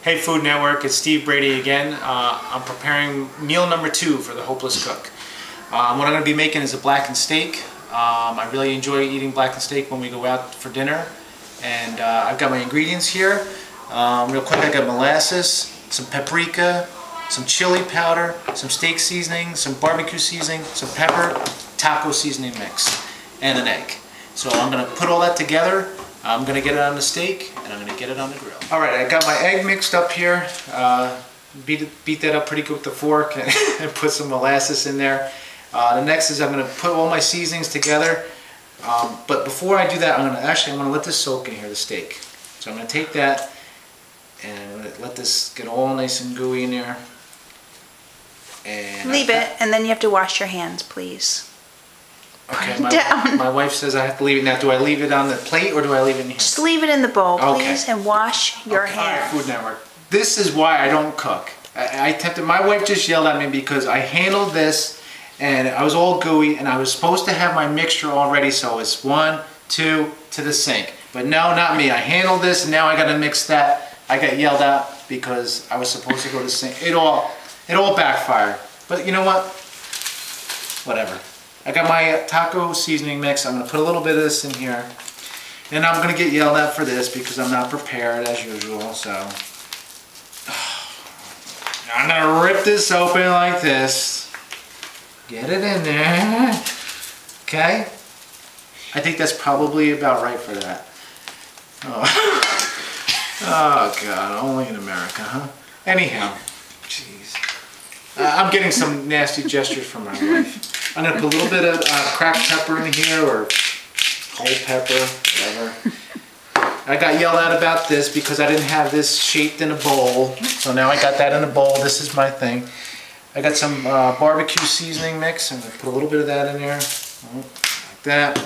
Hey Food Network, it's Steve Brady again. I'm preparing meal number 2 for the Hopeless Cook. What I'm going to be making is a blackened steak. I really enjoy eating blackened steak when we go out for dinner. And I've got my ingredients here. Real quick, I got molasses, some paprika, some chili powder, some steak seasoning, some barbecue seasoning, some pepper, taco seasoning mix, and an egg. So I'm going to put all that together. I'm going to get it on the steak, and I'm going to get it on the grill. Alright, I got my egg mixed up here. Beat that up pretty good with the fork and put some molasses in there. The next is I'm going to put all my seasonings together. But before I do that, I'm going to let this soak in here, the steak. So I'm going to take that and let this get all nice and gooey in there. And leave it, and then you have to wash your hands, please. Okay, my wife says I have to leave it now. Do I leave it on the plate or do I leave it in here? Just leave it in the bowl, please, and wash your hands. All right, Food Network. This is why I don't cook. My wife just yelled at me because I handled this and I was all gooey and I was supposed to have my mixture all ready, so it's 1, 2 to the sink. But no, not me. I handled this and now I got to mix that. I got yelled at because I was supposed to go to the sink. It all backfired. But you know what? Whatever. I got my taco seasoning mix. I'm going to put a little bit of this in here. And I'm going to get yelled at for this because I'm not prepared as usual. So I'm going to rip this open like this. Get it in there. Okay? I think that's probably about right for that. Oh God, only in America, huh? Anyhow, jeez. I'm getting some nasty gestures from my wife. I'm going to put a little bit of cracked pepper in here, or whole pepper, whatever. I got yelled at about this because I didn't have this shaped in a bowl. So now I got that in a bowl. This is my thing. I got some barbecue seasoning mix. I'm going to put a little bit of that in there. Like that.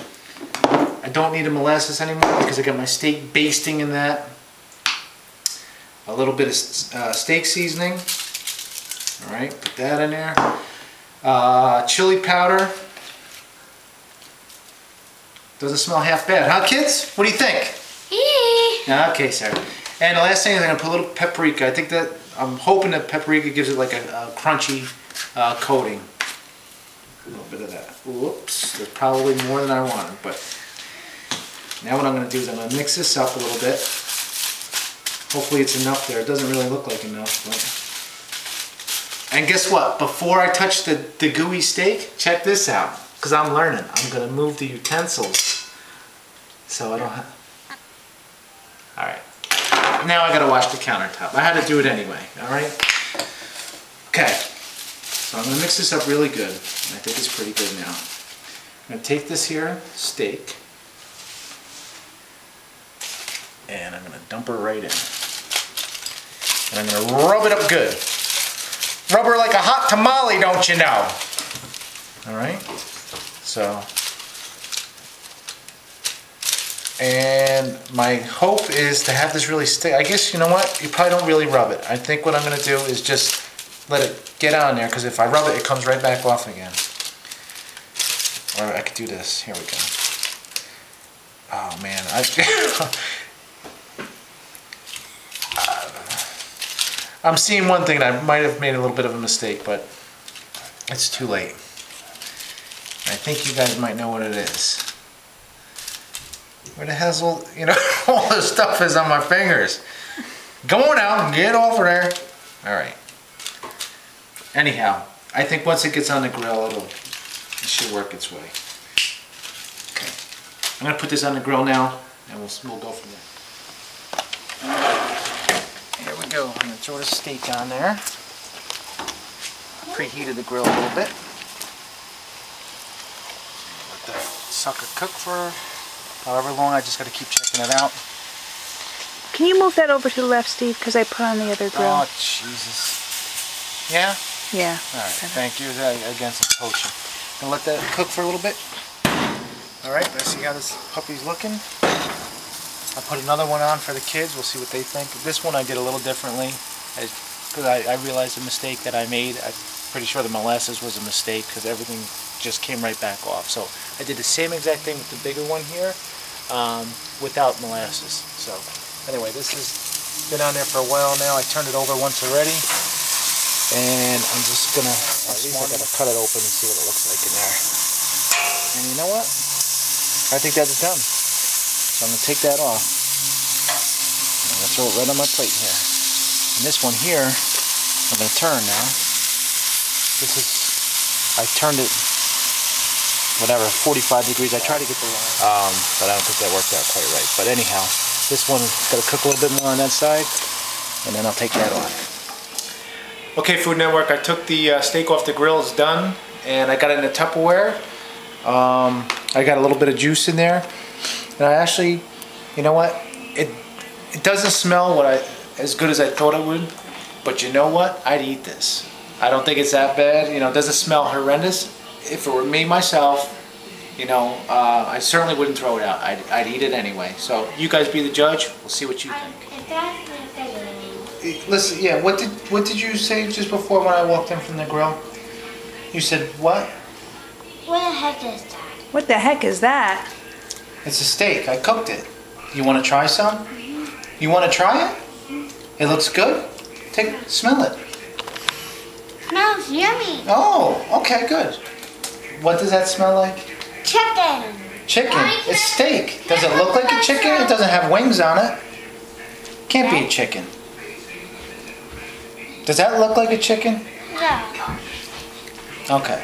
I don't need the molasses anymore because I got my steak basting in that. A little bit of steak seasoning. Alright, put that in there. Chili powder. Doesn't smell half bad, huh kids? What do you think? Okay, Sarah. And the last thing is I'm going to put a little paprika. I think that, I'm hoping that paprika gives it like a crunchy coating. A little bit of that. Whoops, there's probably more than I wanted, but now what I'm going to do is I'm going to mix this up a little bit. Hopefully it's enough there. It doesn't really look like enough, but... And guess what? Before I touch the gooey steak, check this out. Because I'm learning. I'm going to move the utensils. So I don't have... Alright. Now I got to wash the countertop. I had to do it anyway. Alright? Okay. So I'm going to mix this up really good. And I think it's pretty good now. I'm going to take this here, steak. And I'm going to dump her right in. And I'm going to rub it up good. Rub her like a hot tamale, don't you know? Alright? So. And my hope is to have this really stick. I guess, you know what? You probably don't really rub it. I think what I'm going to do is just let it get on there, because if I rub it, it comes right back off again. Or I could do this. Here we go. Oh man. I'm seeing one thing, and I might have made a little bit of a mistake, but it's too late. I think you guys might know what it is. Where the hell's all, all this stuff is on my fingers. Come on out, get over there. Alright. Anyhow, I think once it gets on the grill, it should work its way. Okay. I'm going to put this on the grill now, and we'll go from there. Here we go. I'm going to throw the steak on there. Preheated the grill a little bit. Let that sucker cook for however long. I just got to keep checking it out. Can you move that over to the left, Steve? Because I put on the other grill. Oh, Jesus. Yeah? Yeah. Alright, thank you. Again, some poaching. Gonna let that cook for a little bit. Alright, let's see how this puppy's looking. I'll put another one on for the kids. We'll see what they think. This one I did a little differently, because I realized a mistake that I made. I'm pretty sure the molasses was a mistake, because everything just came right back off. So I did the same exact thing with the bigger one here, without molasses. So anyway, this is been on there for a while now. I turned it over once already. And I'm just gonna, at least I gotta cut it open and see what it looks like in there. And you know what? I think that's done. So I'm gonna take that off. I'm gonna throw it right on my plate here. And this one here, I'm gonna turn now. This is, I turned it, whatever, 45 degrees. I tried to get the line, but I don't think that worked out quite right. But anyhow, this one's gotta cook a little bit more on that side, and then I'll take that off. Okay, Food Network, I took the steak off the grill, it's done, and I got it in a Tupperware. I got a little bit of juice in there, and I actually, you know what, it doesn't smell as good as I thought it would, but you know what, I'd eat this. I don't think it's that bad, you know, it doesn't smell horrendous. If it were me myself, you know, I certainly wouldn't throw it out. I'd eat it anyway. So you guys be the judge, we'll see what you think. Listen, yeah, what did you say just before when I walked in from the grill? You said what? What the heck is that? What the heck is that? It's a steak. I cooked it. You want to try some? You want to try it? It looks good? Smell it. Smells yummy. Oh, okay, good. What does that smell like? Chicken. Chicken. It's steak. Does it look like a chicken? It doesn't have wings on it. Can't be a chicken. Does that look like a chicken? No. Okay.